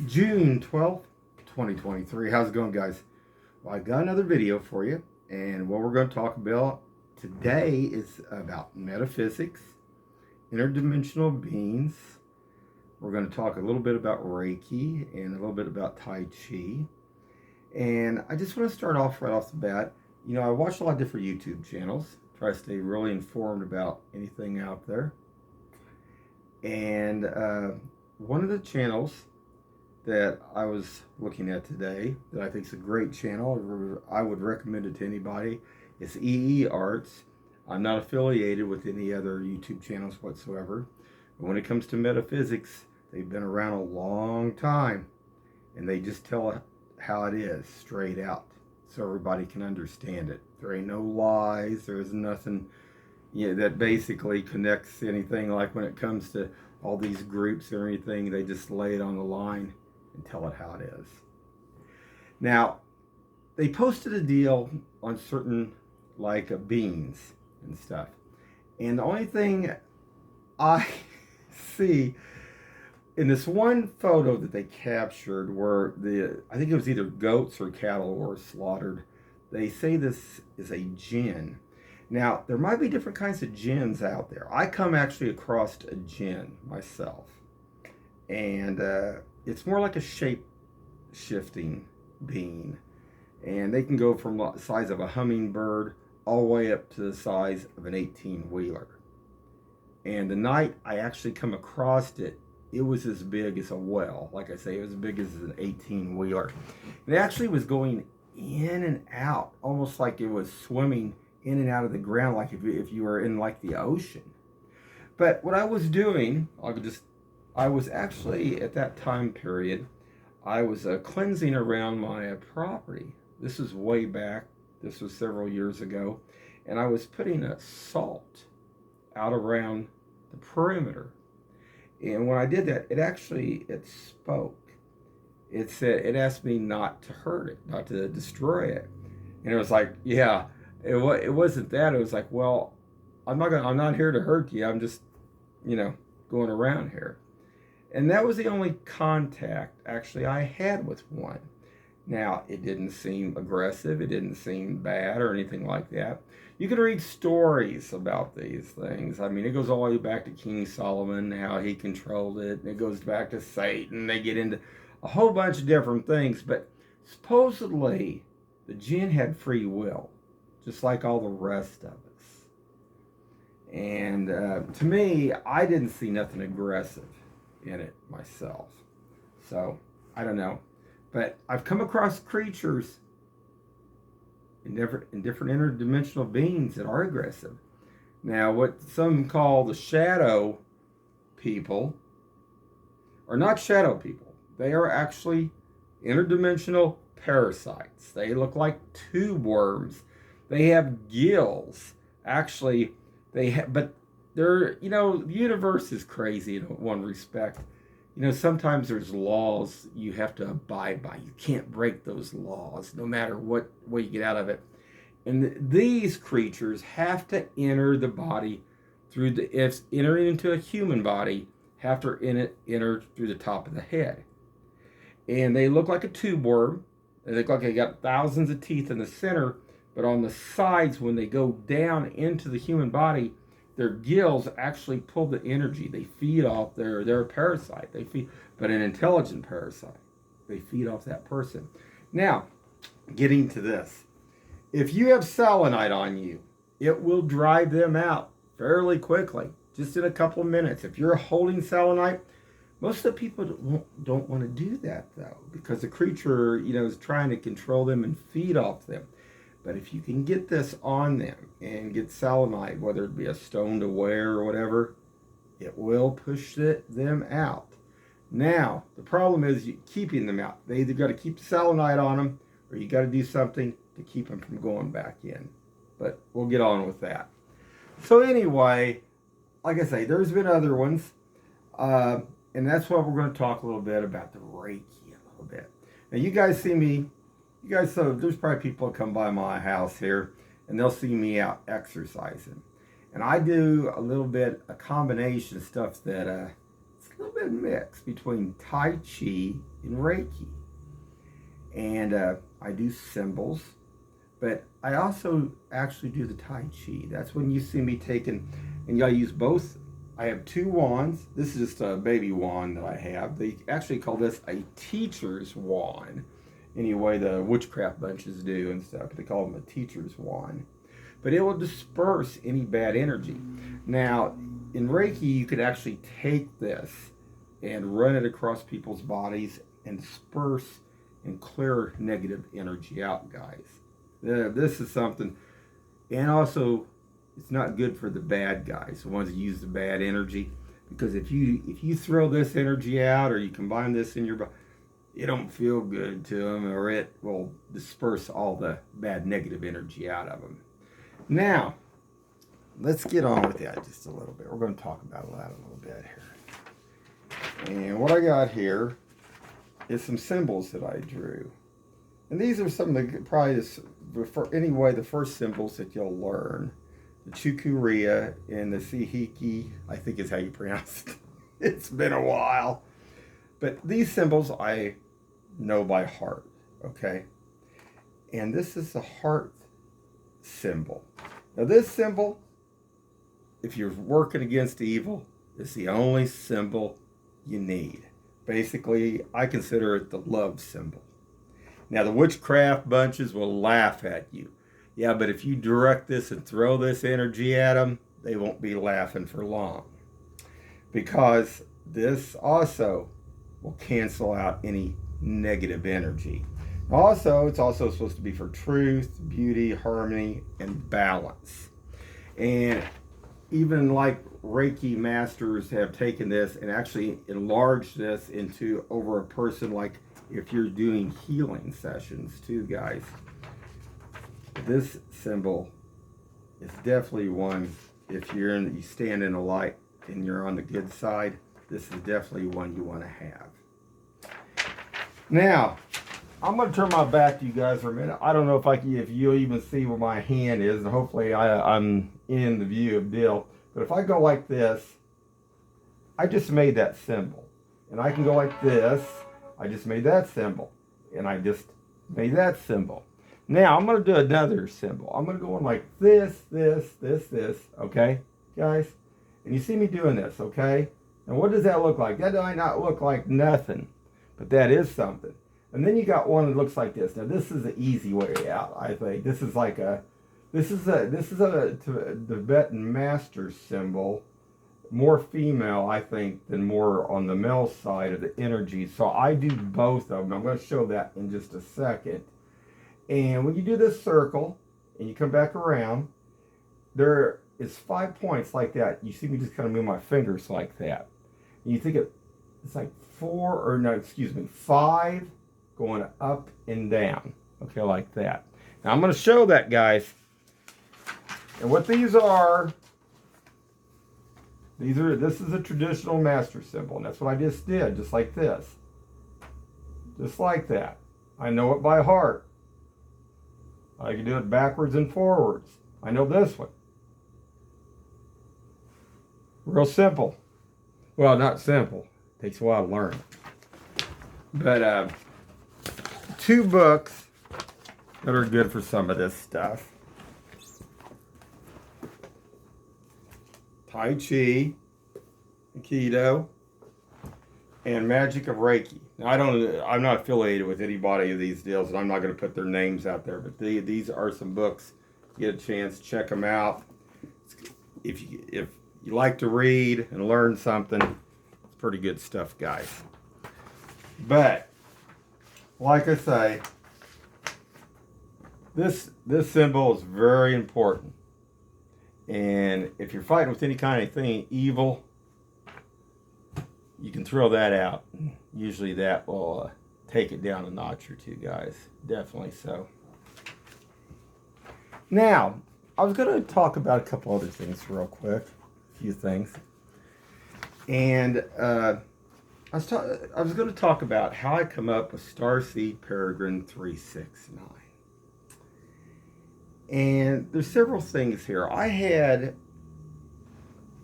June 12th, 2023. How's it going, guys? Well, I got another video for you, and what we're going to talk about today is about metaphysics, interdimensional beings. We're going to talk a little bit about Reiki and a little bit about Tai Chi. And I just want to start off right off the bat. You know, I watch a lot of different YouTube channels, try to stay really informed about anything out there. And one of the channels that I was looking at today that I think is a great channel, I would recommend it to anybody. It's EE Arts. I'm not affiliated with any other YouTube channels whatsoever. But when it comes to metaphysics, they've been around a long time, and they just tell how it is straight out so everybody can understand it. There ain't no lies. There's nothing that basically connects anything, like when it comes to all these groups or anything. They just lay it on the line and tell it how it is. Now, they posted a deal on certain beans and stuff. And the only thing I see in this one photo that they captured where I think it was either goats or cattle were slaughtered, they say this is a jinn. Now, there might be different kinds of jinns out there. I come actually across a jinn myself. And it's more like a shape-shifting being. And they can go from the size of a hummingbird all the way up to the size of an 18-wheeler. And the night I actually come across it, it was as big as a well. Like I say, it was as big as an 18-wheeler. It actually was going in and out, almost like it was swimming in and out of the ground, like if you were in like the ocean. But what I was doing, I was actually, at that time period, I was cleansing around my property. This was way back. This was several years ago. And I was putting a salt out around the perimeter. And when I did that, it spoke. It said, it asked me not to hurt it, not to destroy it. And it was like, yeah, it wasn't that. It was like, well, I'm not here to hurt you. I'm just, going around here. And that was the only contact actually I had with one. Now, it didn't seem aggressive. It didn't seem bad or anything like that. You can read stories about these things. I mean, it goes all the way back to King Solomon, how he controlled it. And it goes back to Satan. They get into a whole bunch of different things. But supposedly, the jinn had free will, just like all the rest of us. And to me, I didn't see nothing aggressive in it myself. So, I don't know. But I've come across creatures in different interdimensional beings that are aggressive. Now, what some call the shadow people are not shadow people. They are actually interdimensional parasites. They look like tube worms. They have gills. Actually, but they're, the universe is crazy in one respect. Sometimes there's laws you have to abide by. You can't break those laws, no matter what way you get out of it. And these creatures have to enter the body if entering into a human body, have to enter through the top of the head. And they look like a tube worm. They look like they got thousands of teeth in the center, but on the sides, when they go down into the human body, their gills actually pull the energy. They feed off they're a parasite. But an intelligent parasite. They feed off that person. Now, getting to this. If you have selenite on you, it will drive them out fairly quickly, just in a couple of minutes. If you're holding selenite, most of the people don't want to do that, though, because the creature, is trying to control them and feed off them. But if you can get this on them and get selenite, whether it be a stone to wear or whatever, it will push them out. Now, the problem is keeping them out. They either got to keep the selenite on them, or you got to do something to keep them from going back in. But we'll get on with that. So anyway, like I say, there's been other ones. And that's why we're going to talk a little bit about the Reiki a little bit. Now, you guys see me. So there's probably people that come by my house here, and they'll see me out exercising. And I do a combination of stuff that it's a little bit mixed between Tai Chi and Reiki. And I do symbols, but I also actually do the Tai Chi. That's when you see me taking, and I use both. I have two wands. This is just a baby wand that I have. They actually call this a teacher's wand. Anyway, the witchcraft bunches do and stuff. They call them a teacher's wand. But it will disperse any bad energy. Now, in Reiki, you could actually take this and run it across people's bodies and disperse and clear negative energy out, guys. This is something, and also it's not good for the bad guys, the ones that use the bad energy, because if you throw this energy out or you combine this in your body, it don't feel good to them, or it will disperse all the bad negative energy out of them. Now, let's get on with that just a little bit. We're going to talk about that a little bit here. And what I got here is some symbols that I drew. And these are some of the, probably, the first symbols that you'll learn. The Chukuria and the Sihiki, I think is how you pronounce it. It's been a while. But these symbols I know by heart, okay? And this is the heart symbol. Now this symbol, if you're working against evil, is the only symbol you need. Basically, I consider it the love symbol. Now the witchcraft bunches will laugh at you. Yeah, but if you direct this and throw this energy at them, they won't be laughing for long. Because this also will cancel out any negative energy. Also, it's also supposed to be for truth, beauty, harmony, and balance. And even like Reiki masters have taken this and actually enlarged this into over a person, like if you're doing healing sessions too, guys. This symbol is definitely one, if you stand in a light and you're on the good side, this is definitely one you want to have. Now, I'm going to turn my back to you guys for a minute. I don't know if you'll even see where my hand is, and hopefully I'm in the view of Bill. But if I go like this, I just made that symbol. And I can go like this, I just made that symbol. And I just made that symbol. Now, I'm going to do another symbol. I'm going to go in like this, okay, guys? And you see me doing this, okay? And what does that look like? That might not look like nothing, but that is something. And then you got one that looks like this. Now, this is the easy way out, I think. This is a Tibetan master symbol, more female, I think, than more on the male side of the energy. So I do both of them. I'm going to show that in just a second. And when you do this circle and you come back around, there is 5 points like that. You see me just kind of move my fingers like that. And you think it's like 5 going up and down. Okay, like that. Now I'm going to show that, guys. And what these are, this is a traditional master symbol. And that's what I just did, just like this. Just like that. I know it by heart. I can do it backwards and forwards. I know this one. Real simple. Well, not simple. Takes a while to learn. But 2 books that are good for some of this stuff. Tai Chi, Aikido, and Magic of Reiki. Now, I'm not affiliated with anybody of these deals, and I'm not going to put their names out there, but these are some books. Get a chance, check them out. If you like to read and learn something, it's pretty good stuff, guys. But, like I say, this symbol is very important. And if you're fighting with any kind of thing evil, you can throw that out. Usually that will take it down a notch or two, guys. Definitely so. Now, I was going to talk about a couple other things real quick. A few things. And I was going to talk about how I come up with Starseed Peregrine 369. And there's several things here. I had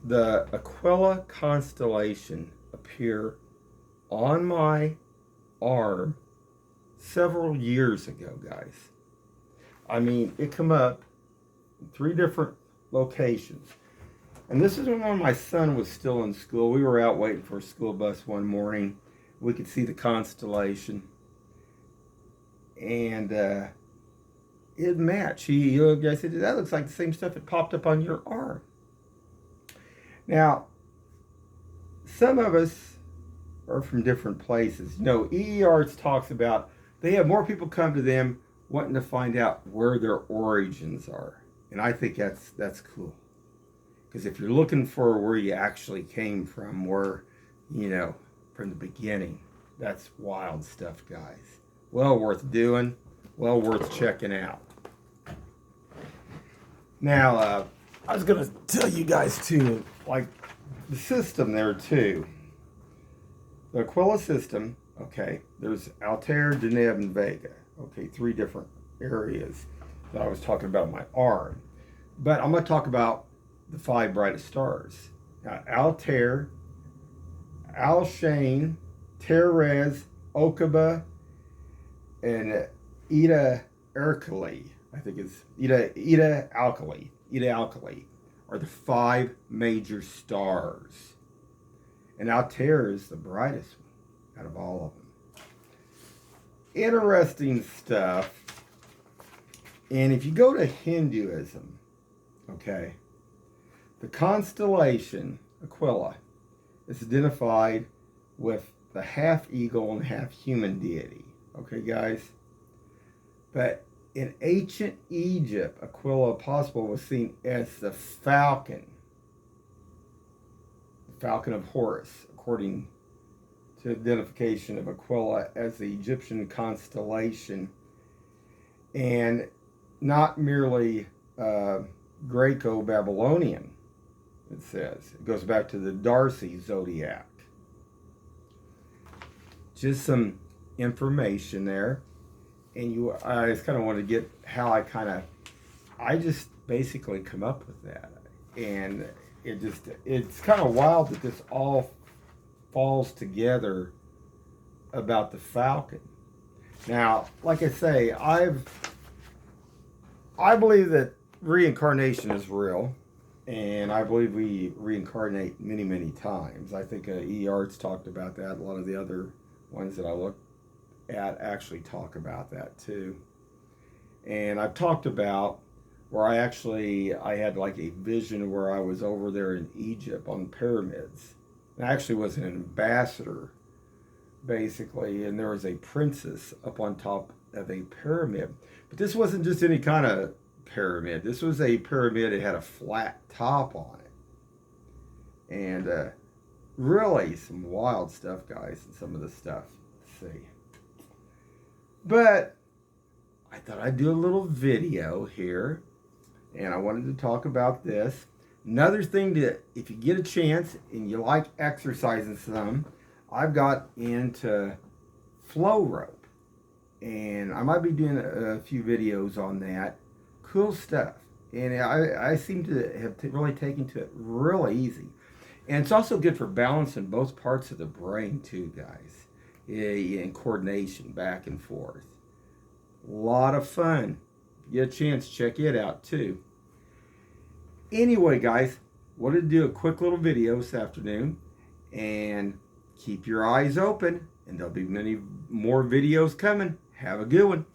the Aquila constellation appear on my arm several years ago, guys. I mean, it come up in 3 different locations. And this is when my son was still in school. We were out waiting for a school bus one morning. We could see the constellation. And it matched. He looked, I said, that looks like the same stuff that popped up on your arm. Now, some of us are from different places. You know, EE Arts talks about they have more people come to them wanting to find out where their origins are. And I think that's cool. Because if you're looking for where you actually came from, where, you know, from the beginning, that's wild stuff, guys. Well worth doing, well worth checking out. Now, I was going to tell you guys too, like the system there too. The Aquila system, okay, there's Altair, Deneb, and Vega. Okay, 3 different areas that I was talking about in my arm. But I'm going to talk about the 5 brightest stars. Now, Altair, Alshane, Terez, Okaba, and Eta Alkali. I think it's Eta Alkali. Eta Alkali are the 5 major stars. And Altair is the brightest one out of all of them. Interesting stuff. And if you go to Hinduism, okay, the constellation Aquila is identified with the half eagle and half human deity. Okay, guys? But in ancient Egypt, Aquila possible was seen as the falcon of Horus, according to identification of Aquila as the Egyptian constellation, and not merely Greco-Babylonian, it says. It goes back to the Darcy zodiac. Just some information there. And I just kind of want to get how I just basically come up with that. And it's kind of wild that this all falls together about the falcon. Now, like I say, I believe that reincarnation is real, and I believe we reincarnate many, many times. I think E. Arts talked about that. A lot of the other ones that I looked at actually talk about that too. And I've talked about where I had like a vision where I was over there in Egypt on pyramids. I actually was an ambassador, basically, and there was a princess up on top of a pyramid. But this wasn't just any kind of pyramid. This was a pyramid that had a flat top on it. And really some wild stuff, guys, and some of the stuff. Let's see. But I thought I'd do a little video here, and I wanted to talk about this. Another thing that, if you get a chance and you like exercising some, I've got into flow rope, and I might be doing a few videos on that. Cool stuff, and I seem to have really taken to it real easy, and it's also good for balancing both parts of the brain too, guys. And coordination back and forth. A lot of fun. If you get a chance, check it out too. Anyway, guys, wanted to do a quick little video this afternoon, and keep your eyes open, and there'll be many more videos coming. Have a good one.